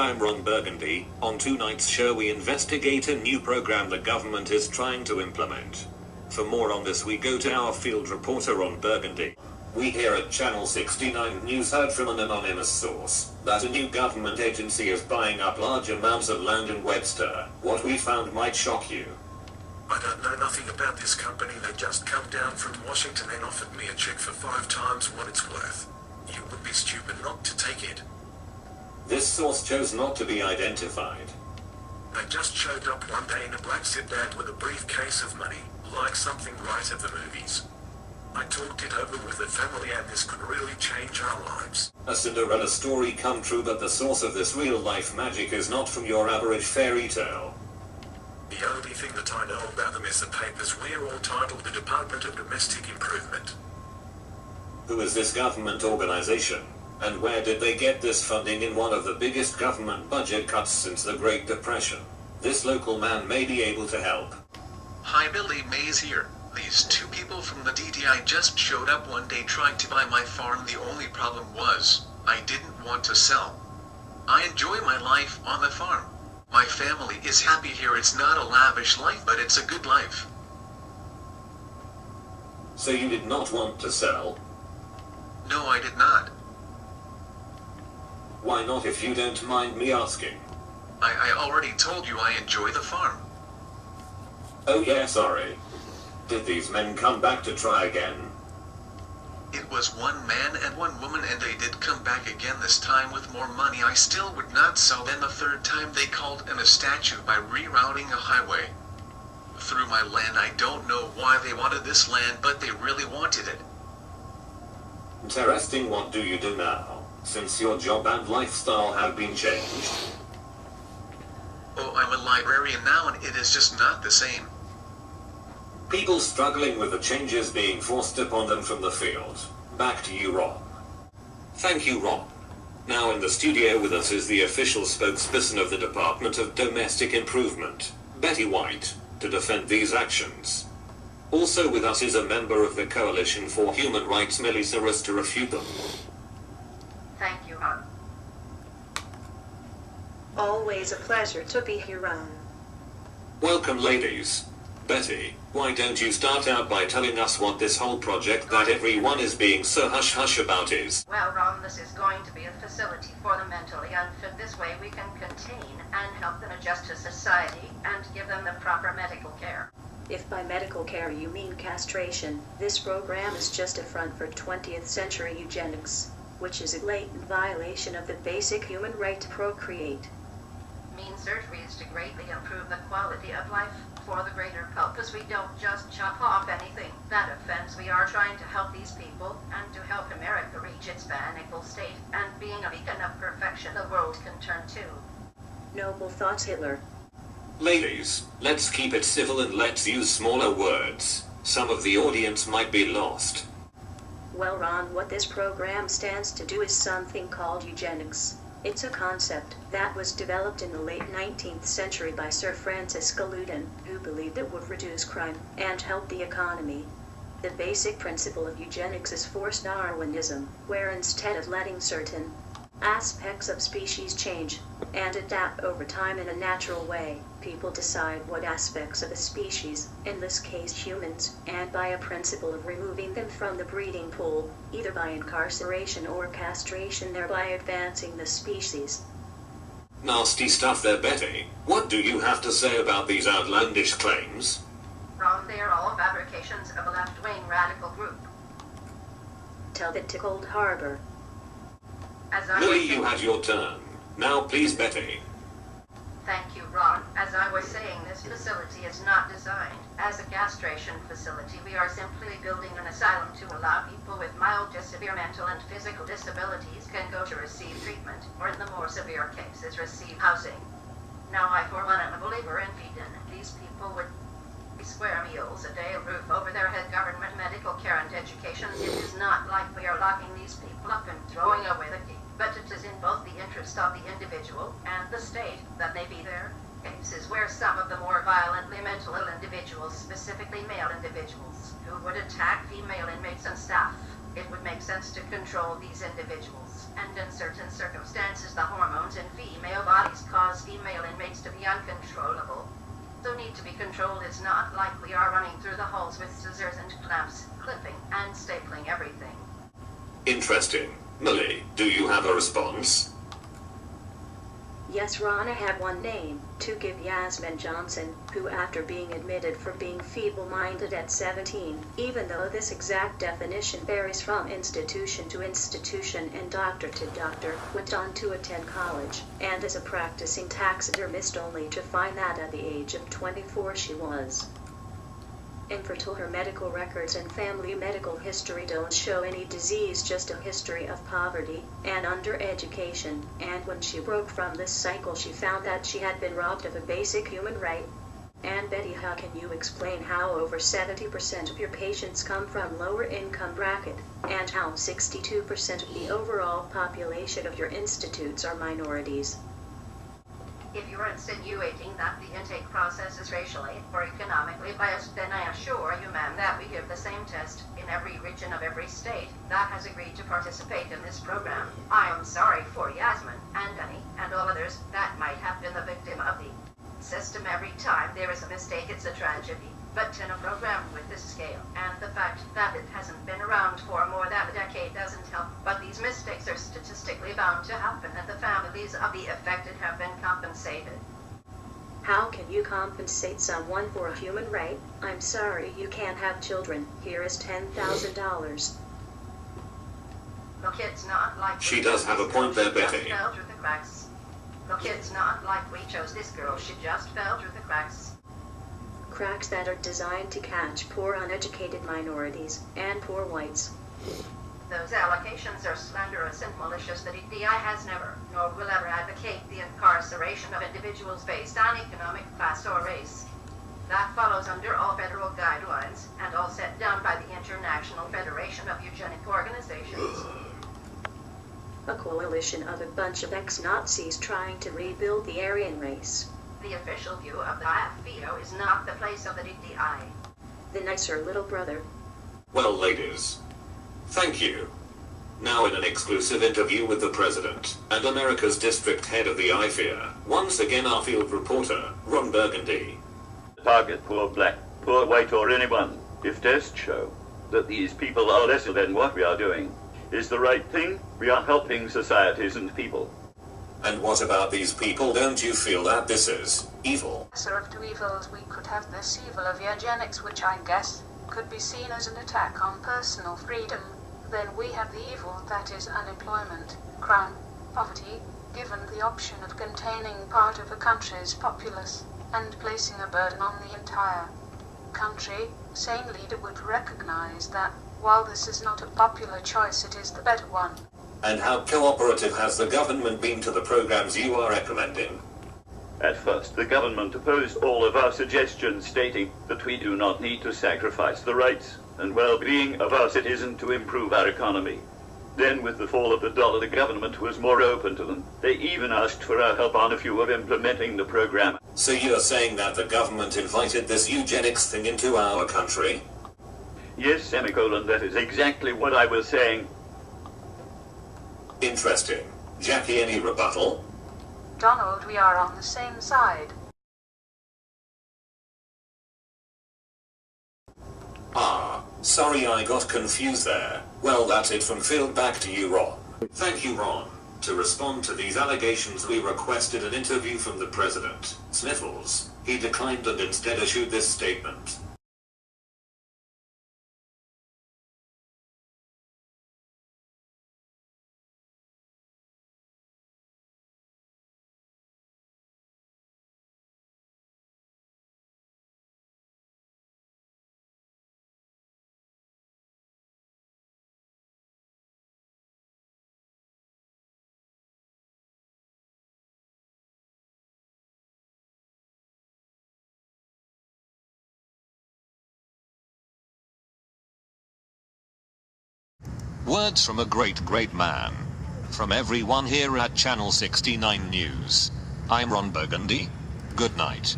I'm Ron Burgundy. On tonight's show we investigate a new program the government is trying to implement. For more on this we go to our field reporter Ron Burgundy. We here at Channel 69 News heard from an anonymous source that a new government agency is buying up large amounts of land in Webster. What we found might shock you. I don't know nothing about this company. They just come down from Washington and offered me a check for 5 times what it's worth. You would be stupid not to take it. This source chose not to be identified. They just showed up one day in a black sedan with a briefcase of money, like something right at the movies. I talked it over with the family and this could really change our lives. A Cinderella story come true, but the source of this real-life magic is not from your average fairy tale. The only thing that I know about them is the papers we're all titled the Department of Domestic Improvement. Who is this government organization? And where did they get this funding in one of the biggest government budget cuts since the Great Depression? This local man may be able to help. Hi, Billy Mays here. These 2 people from the DTI just showed up one day trying to buy my farm. The only problem was, I didn't want to sell. I enjoy my life on the farm. My family is happy here. It's not a lavish life, but it's a good life. So you did not want to sell? No, I did not. Why not, if you don't mind me asking? I already told you I enjoy the farm. Oh yeah, sorry. Did these men come back to try again? It was 1 man and 1 woman, and they did come back again, this time with more money. I still would not sell. Then the 3rd time they called in a statute by rerouting a highway through my land. I don't know why they wanted this land, but they really wanted it. Interesting. What do you do now, since your job and lifestyle have been changed? Oh, I'm a librarian now, and it is just not the same. People struggling with the changes being forced upon them from the field. Back to you, Ron. Thank you, Ron. Now in the studio with us is the official spokesperson of the Department of Domestic Improvement, Betty White, to defend these actions. Also with us is a member of the Coalition for Human Rights, Melissa Ross, to refute them. Thank you, Ron. Always a pleasure to be here, Ron. Welcome, ladies. Betty, why don't you start out by telling us what this whole project that everyone is being so hush-hush about is? Well, Ron, this is going to be a facility for the mentally unfit. This way we can contain and help them adjust to society and give them the proper medical care. If by medical care you mean castration, this program is just a front for 20th century eugenics, which is a blatant violation of the basic human right to procreate. Mean surgeries to greatly improve the quality of life. For the greater purpose, we don't just chop off anything that offends. We are trying to help these people and to help America reach its pinnacle state, and being a beacon of perfection the world can turn to. Noble thoughts, Hitler. Ladies, let's keep it civil and let's use smaller words. Some of the audience might be lost. Well, Ron, what this program stands to do is something called eugenics. It's a concept that was developed in the late 19th century by Sir Francis Galudin, who believed it would reduce crime and help the economy. The basic principle of eugenics is forced Darwinism, where instead of letting certain aspects of species change and adapt over time in a natural way, people decide what aspects of a species, in this case humans, and by a principle of removing them from the breeding pool, either by incarceration or castration, thereby advancing the species. Nasty stuff there, Betty. What do you have to say about these outlandish claims? Ron, they are all fabrications of a left-wing radical group. Tell that to Cold Harbor. As I Lily, was you had your turn. Now please, Betty. Thank you, Ron. As I was saying, this facility is not designed as a castration facility. We are simply building an asylum to allow people with mild to severe mental and physical disabilities can go to receive treatment, or in the more severe cases, receive housing. Now, I for one am a believer in feeding. These people would square meals a day, a roof over their head, government medical care and education. It is not like we are locking these people up and throwing away the key, but it is in both the interest of the individual and the state that they be there. Cases where some of the more violently mental ill individuals, specifically male individuals, who would attack female inmates and staff, It would make sense to control these individuals, and in certain circumstances the hormones in female bodies cause female inmates to be uncontrollable. So need to be controlled. It's not like we are running through the halls with scissors and clamps, clipping and stapling everything. Interesting. Millie, do you have a response? Yes, Ron, I have one name, to give Yasmin Johnson, who after being admitted for being feeble-minded at 17, even though this exact definition varies from institution to institution and doctor to doctor, went on to attend college, and is a practicing taxidermist only to find that at the age of 24 she was infertile. Her medical records and family medical history don't show any disease, just a history of poverty and undereducation, and when she broke from this cycle she found that she had been robbed of a basic human right. And Betty, how can you explain how over 70% of your patients come from lower income bracket, and how 62% of the overall population of your institutes are minorities? If you are insinuating that the intake process is racially or economically biased, then I assure you, ma'am, that we give the same test in every region of every state that has agreed to participate in this program. I am sorry for Yasmin and Danny and all others that might have been the victim of the system. Every time there is a mistake, it's a tragedy. But in a program with this scale, and the fact that it hasn't been around for more than a decade doesn't help. But these mistakes are statistically bound to happen, and the families of the affected have been compensated. How can you compensate someone for a human right? I'm sorry, you can't have children. Here is $10,000. Look, it's not like She does have a point there, Betty. She just fell through the cracks. Look, it's not like we chose this girl. She just fell through the cracks. Cracks that are designed to catch poor uneducated minorities and poor whites. Those allegations are slanderous and malicious. The DDI has never, nor will ever advocate the incarceration of individuals based on economic class or race. That follows under all federal guidelines and all set down by the International Federation of Eugenic Organizations. A coalition of a bunch of ex-Nazis trying to rebuild the Aryan race. The official view of the IFVO is not the place of the DDI. The nicer little brother. Well, ladies, thank you. Now in an exclusive interview with the President and America's district head of the IFEA, once again our field reporter, Ron Burgundy. Target poor black, poor white or anyone, if tests show that these people are lesser than what we are doing, is the right thing. We are helping societies and people. And what about these people? Don't you feel that this is evil? Lesser of two evils, we could have this evil of eugenics, which I guess could be seen as an attack on personal freedom. Then we have the evil that is unemployment, crime, poverty, given the option of containing part of a country's populace and placing a burden on the entire country. A sane leader would recognize that while this is not a popular choice, it is the better one. And how cooperative has the government been to the programs you are recommending? At first, the government opposed all of our suggestions, stating that we do not need to sacrifice the rights and well-being of our citizens to improve our economy. Then, with the fall of the dollar, the government was more open to them. They even asked for our help on a few of implementing the program. So you're saying that the government invited this eugenics thing into our country? Yes, semicolon, that is exactly what I was saying. Interesting. Jackie, any rebuttal? Donald, we are on the same side. Ah, sorry I got confused there. Well, that's it from Field. Back to you, Ron. Thank you, Ron. To respond to these allegations, we requested an interview from the President, Sniffles. He declined and instead issued this statement. Words from a great man. From everyone here at Channel 69 News. I'm Ron Burgundy. Good night.